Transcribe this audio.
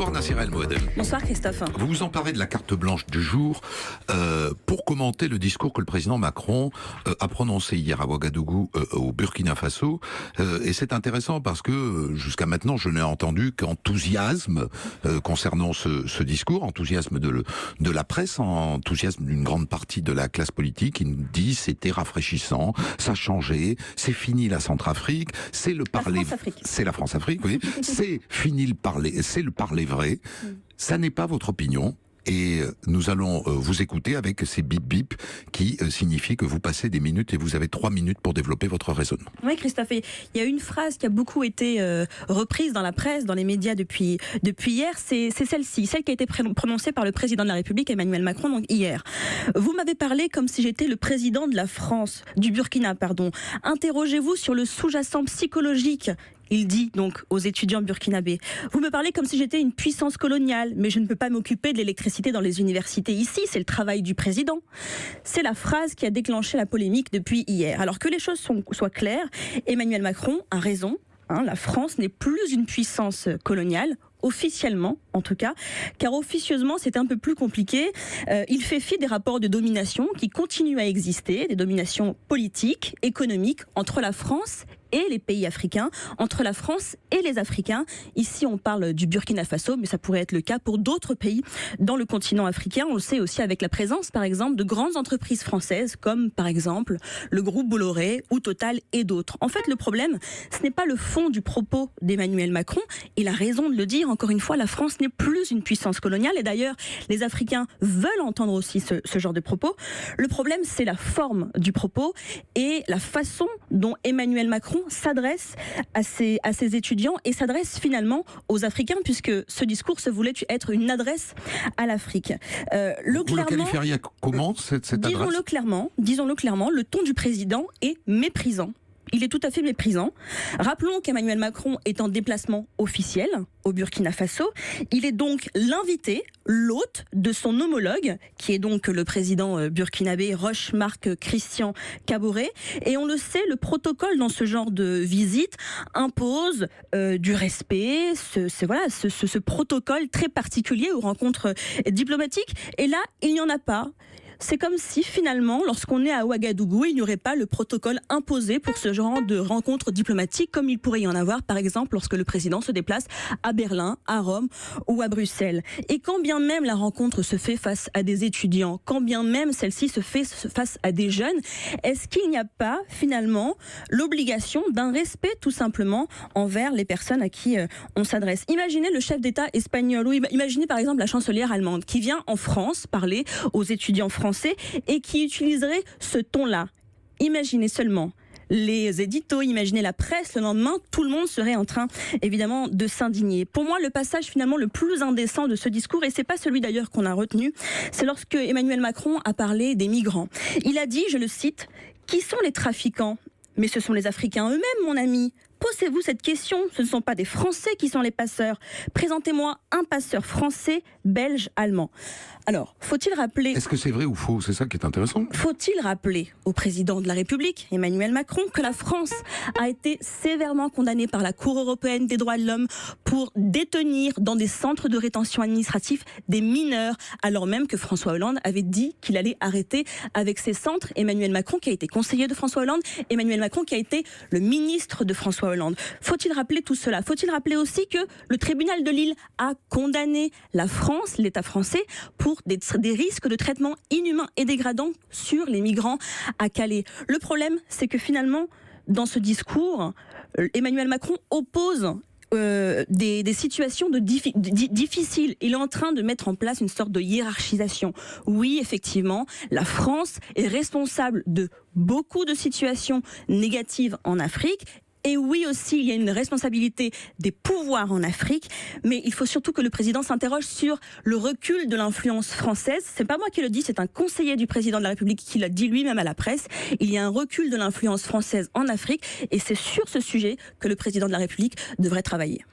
Bonsoir Nassira El Moadem. Bonsoir Christophe. Vous vous emparez de la carte blanche du jour pour commenter le discours que le président Macron a prononcé hier à Ouagadougou au Burkina Faso. Et c'est intéressant parce que jusqu'à maintenant je n'ai entendu qu'enthousiasme concernant ce discours, enthousiasme de la presse, enthousiasme d'une grande partie de la classe politique qui nous dit c'était rafraîchissant, ça a changé, c'est fini la Centrafrique, c'est le parler, c'est la France-Afrique, oui, c'est fini le parler, c'est le parler vrai. Ça n'est pas votre opinion. Et nous allons vous écouter avec ces bip-bip qui signifient que vous passez des minutes et vous avez 3 minutes pour développer votre raisonnement. Oui Christophe, il y a une phrase qui a beaucoup été reprise dans la presse, dans les médias depuis hier, c'est celle-ci, celle qui a été prononcée par le président de la République Emmanuel Macron donc hier. Vous m'avez parlé comme si j'étais le président de la France, du Burkina, pardon. Interrogez-vous sur le sous-jacent psychologique. Il dit donc aux étudiants burkinabés, vous me parlez comme si j'étais une puissance coloniale, mais je ne peux pas m'occuper de l'électricité dans les universités ici, c'est le travail du président. C'est la phrase qui a déclenché la polémique depuis hier. Alors que les choses soient claires, Emmanuel Macron a raison, la France n'est plus une puissance coloniale, officiellement en tout cas, car officieusement c'est un peu plus compliqué. Il fait fi des rapports de domination qui continuent à exister, des dominations politiques, économiques entre la France et les pays africains, entre la France et les Africains. Ici, on parle du Burkina Faso, mais ça pourrait être le cas pour d'autres pays dans le continent africain. On le sait aussi avec la présence, par exemple, de grandes entreprises françaises, comme par exemple le groupe Bolloré ou Total et d'autres. En fait, le problème, ce n'est pas le fond du propos d'Emmanuel Macron. Il a raison de le dire, encore une fois, la France n'est plus une puissance coloniale. Et d'ailleurs, les Africains veulent entendre aussi ce genre de propos. Le problème, c'est la forme du propos et la façon dont Emmanuel Macron s'adresse à ses étudiants et s'adresse finalement aux Africains, puisque ce discours se voulait être une adresse à l'Afrique. Vous le qualifieriez comment, cette adresse ? Disons-le clairement, le ton du président est méprisant. Il est tout à fait méprisant. Rappelons qu'Emmanuel Macron est en déplacement officiel au Burkina Faso. Il est donc l'invité, l'hôte de son homologue, qui est donc le président burkinabé Roch-Marc Christian Kaboré. Et on le sait, le protocole dans ce genre de visite impose du respect, ce protocole très particulier aux rencontres diplomatiques. Et là, il n'y en a pas. C'est comme si finalement, lorsqu'on est à Ouagadougou, il n'y aurait pas le protocole imposé pour ce genre de rencontres diplomatiques, comme il pourrait y en avoir, par exemple, lorsque le président se déplace à Berlin, à Rome ou à Bruxelles. Et quand bien même la rencontre se fait face à des étudiants, quand bien même celle-ci se fait face à des jeunes, est-ce qu'il n'y a pas finalement l'obligation d'un respect tout simplement envers les personnes à qui on s'adresse ? Imaginez le chef d'État espagnol, ou imaginez par exemple la chancelière allemande qui vient en France parler aux étudiants français et qui utiliserait ce ton-là. Imaginez seulement les éditos, imaginez la presse, le lendemain, tout le monde serait en train, évidemment, de s'indigner. Pour moi, le passage, finalement, le plus indécent de ce discours, et c'est pas celui d'ailleurs qu'on a retenu, c'est lorsque Emmanuel Macron a parlé des migrants. Il a dit, je le cite, « Qui sont les trafiquants ? Mais ce sont les Africains eux-mêmes, mon ami. Posez-vous cette question, ce ne sont pas des Français qui sont les passeurs. Présentez-moi un passeur français, belge, allemand. » Alors, faut-il rappeler... Est-ce que c'est vrai ou faux ? C'est ça qui est intéressant. Faut-il rappeler au président de la République, Emmanuel Macron, que la France a été sévèrement condamnée par la Cour européenne des droits de l'homme pour détenir dans des centres de rétention administratifs des mineurs, alors même que François Hollande avait dit qu'il allait arrêter avec ces centres. Emmanuel Macron, qui a été conseiller de François Hollande, Emmanuel Macron, qui a été le ministre de François Hollande. Faut-il rappeler tout cela ? Faut-il rappeler aussi que le tribunal de Lille a condamné la France, l'État français, pour des risques de traitement inhumain et dégradant sur les migrants à Calais. Le problème, c'est que finalement, dans ce discours, Emmanuel Macron oppose des situations difficiles. Il est en train de mettre en place une sorte de hiérarchisation. Oui, effectivement, la France est responsable de beaucoup de situations négatives en Afrique. Et oui aussi, il y a une responsabilité des pouvoirs en Afrique, mais il faut surtout que le président s'interroge sur le recul de l'influence française. C'est pas moi qui le dis, c'est un conseiller du président de la République qui l'a dit lui-même à la presse. Il y a un recul de l'influence française en Afrique, et c'est sur ce sujet que le président de la République devrait travailler.